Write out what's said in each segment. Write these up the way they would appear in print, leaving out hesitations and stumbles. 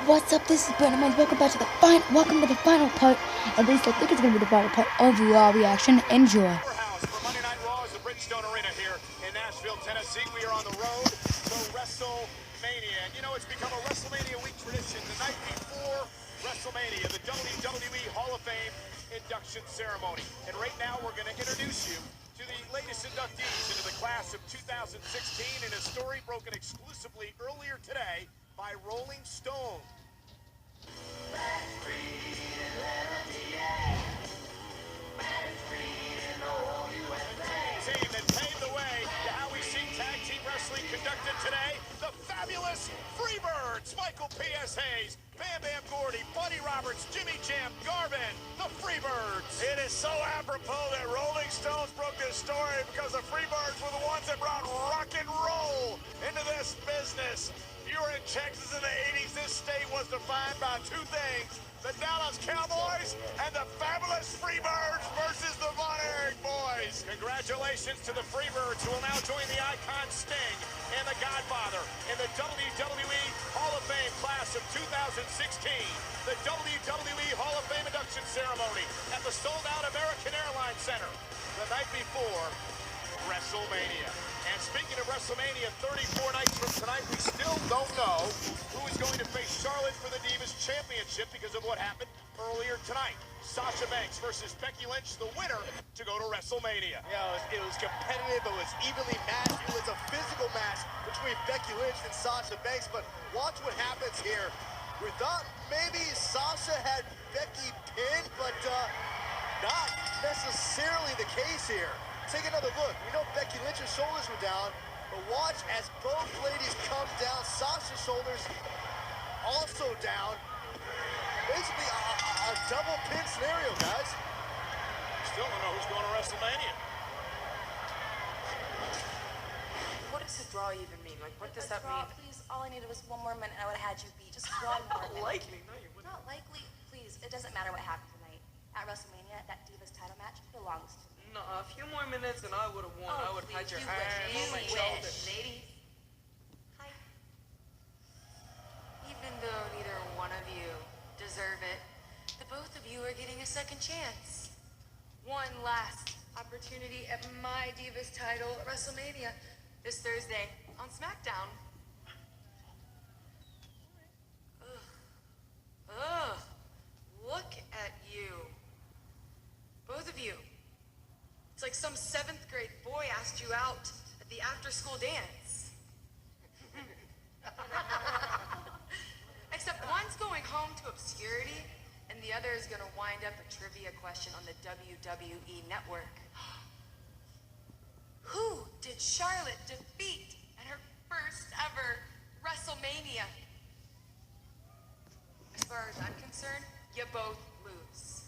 What's up? This is Brandon Mines. Welcome to the final part. At least I think it's gonna be the final part of Raw Reaction. Enjoy. For Monday Night Raw is the Bridgestone Arena here in Nashville, Tennessee. We are on the road to WrestleMania. And you know, it's become a WrestleMania week tradition. The night before WrestleMania, the WWE Hall of Fame induction ceremony. And right now, we're going to introduce you to the latest inductees into the class of 2016 in a story broken exclusively earlier today by Rolling Stone. Team that paved the way to how we see tag team wrestling conducted today, the fabulous Freebirds, Michael P.S. Hayes, Bam Bam Gordy, Buddy Roberts, Jimmy Jam, Garvin, the Freebirds. It is so apropos that Rolling Stones broke this story because the Freebirds were the ones that brought rock and roll into this business. If you were in Texas in the 80s, this state was defined by two things: the Dallas Cowboys and the fabulous Freebirds versus the Von Erich Boys. Congratulations to the Freebirds, who will now join the icon Sting and the Godfather in the WWE Hall of Fame class of 2016. The WWE Hall of Fame induction ceremony at the sold-out American Airlines Center the night before WrestleMania. And speaking of WrestleMania, 34 nights from tonight, we still don't know who is going to face Charlotte for the Divas Championship because of what happened earlier tonight. Sasha Banks versus Becky Lynch, the winner to go to WrestleMania. Yeah, it was competitive, it was evenly matched, it was a physical match between Becky Lynch and Sasha Banks, but watch what happens here. We thought maybe Sasha had Becky pinned, but not necessarily the case here. Take another look. We know Becky Lynch's shoulders were down, but watch as both ladies come down. Sasha's shoulders also down. Basically a double pin scenario, guys. Still don't know who's going to WrestleMania. What does a draw even mean? Like, what does that mean? Please, all I needed was one more minute. I would have had you beat. Just one more minute. Likely, no, you wouldn't. Not likely. Please, it doesn't matter what happened tonight. At WrestleMania, that Divas title match belongs to me. No, a few more minutes and I would have won. I would have had your you hand on my wish. shoulder. Ladies. Hi. Even though neither one of you deserve it, the both of you are getting a second chance. One last opportunity at my Divas title at WrestleMania this Thursday on SmackDown. Ugh. Look at you. Both of you. It's like some 7th grade boy asked you out at the after-school dance. Except one's going home to obscurity, and the other is going to wind up a trivia question on the WWE Network. Who did Charlotte defeat at her first ever WrestleMania? As far as I'm concerned, you both lose.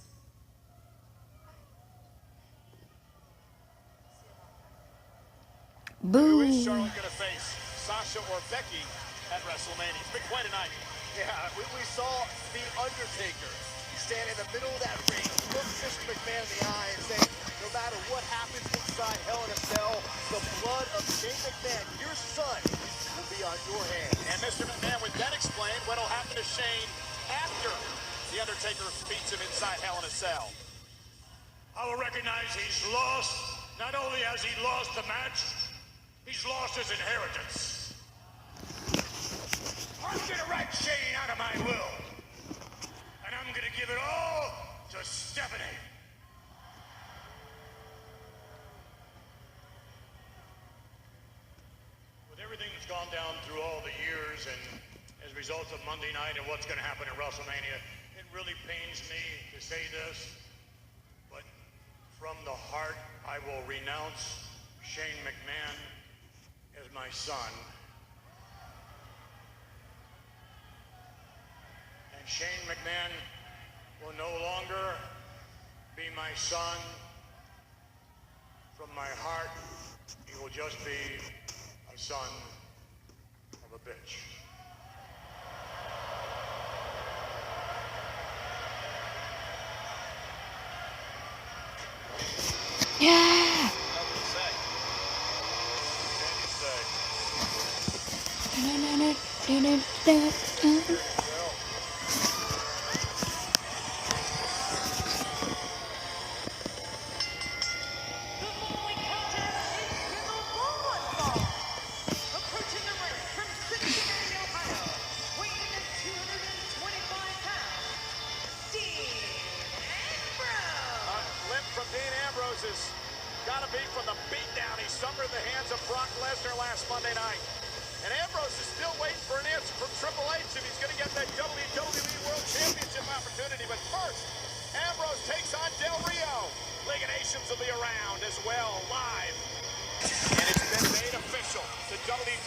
Boo. Who is Charlotte going to face, Sasha or Becky, at WrestleMania? It's been quite a night. Yeah, we saw The Undertaker stand in the middle of that ring, look Mr. McMahon in the eye and say, no matter what happens inside Hell in a Cell, the blood of Shane McMahon, your son, will be on your hands. And Mr. McMahon, with that explained, what will happen to Shane after The Undertaker beats him inside Hell in a Cell? I will recognize he's lost. Not only has he lost the match, he's lost his inheritance. I'm gonna write Shane out of my will. And I'm gonna give it all to Stephanie. With everything that's gone down through all the years and as a result of Monday night and what's gonna happen at WrestleMania, it really pains me to say this, but from the heart, I will renounce Shane McMahon as my son. And Shane McMahon will no longer be my son. From my heart, he will just be a son of a bitch. Yeah. What can you say?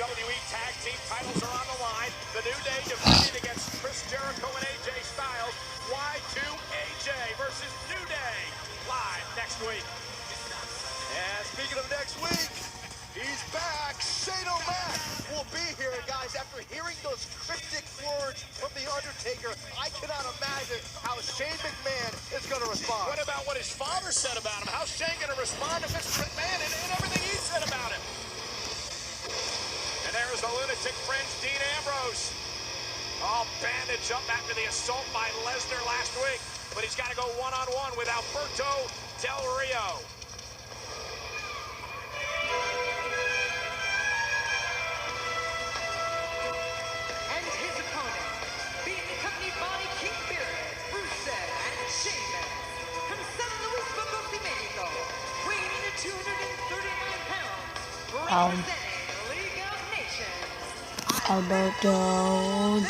WWE Tag Team titles are on the line. The New Day defending against Chris Jericho and AJ Styles. Y2AJ versus New Day. Live next week. And speaking of next week, he's back. Shane O'Mac will be here, guys. After hearing those cryptic words from The Undertaker, I cannot imagine how Shane McMahon is going to respond. What about what his father said about him? How's Shane going to respond to Mr. McMahon and everything he said about him? And there's the lunatic fringe, Dean Ambrose. All bandaged up after the assault by Lesnar last week. But he's got to go one-on-one with Alberto Del Rio. And his opponent, being accompanied by King Barrett, Rusev, and Sheamus, from San Luis Potosí, Mexico, weighing in at 239 pounds, representing League of Nations, Alberto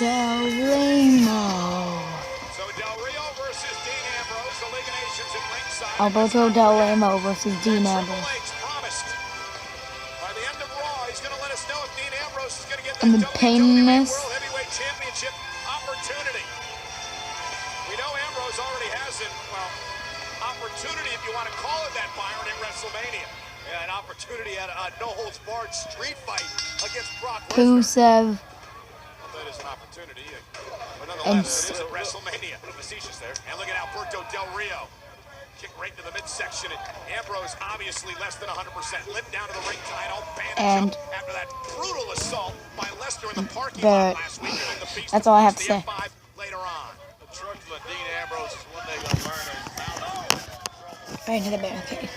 Del Rio. So Del Rio versus Dean Ambrose, the League of Nations at ringside. Alberto Del Rio versus Dean Triple Ambrose. H promised by the end of Raw, he's going to let us know if Dean Ambrose is going to get And the the WWE painless. World Heavyweight Championship opportunity. We know Ambrose already has it, well, opportunity, if you want to call it that, Byron, at WrestleMania. Yeah, an opportunity at a no-holds-barred street fight against Brock Lesnar. Rusev Well, that is an opportunity. But and nonetheless, it is at WrestleMania. Facetious there. And look at Alberto Del Rio. Kick right to the midsection. And Ambrose, obviously less than 100%. Limped down to the ring tide, all bandaged up after that brutal assault by Lesnar in the parking lot last week. That's all I have to say. F5 later on. The truth of Dean Ambrose is one thing I'm learning. right to the barricade.